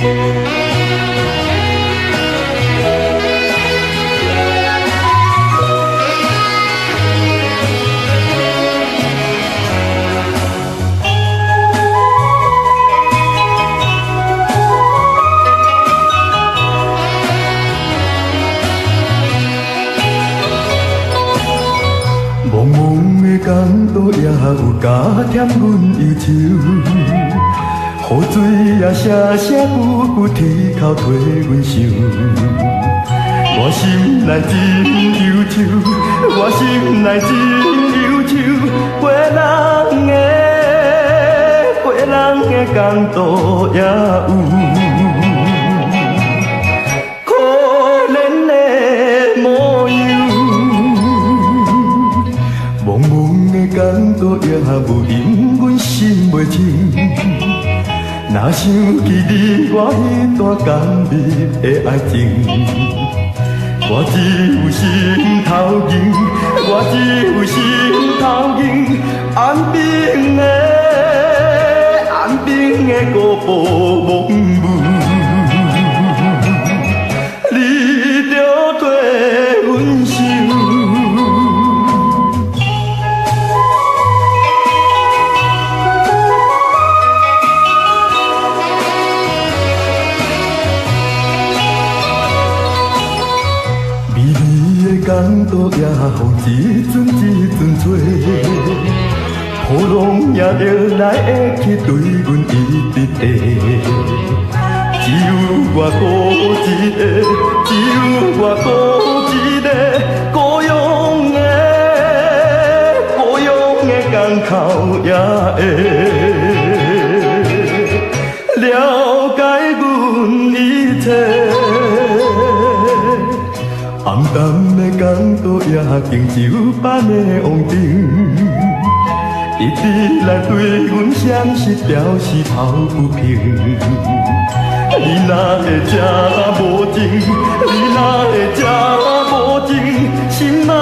茫茫的港岛也有加添阮忧愁，雨水也声声久久啼哭替阮想。我心内真忧愁，我心内真忧愁，过人的港岛也有。港岛也无因阮心袂静，若想起你我迄段甘蜜的爱情，我只有心头硬，我只有心头硬，安平的古堡梦雾，你着替阮想。港岛也风一阵一阵吹，雨浪也着来会去对阮一直下。只有我孤一个，只有我孤一个，孤勇的港口也会了解阮一切。暗淡的港岛也经酒班的王庭，一直来对阮相思表示抱不平。你若会这无情，你若会这无情，心爱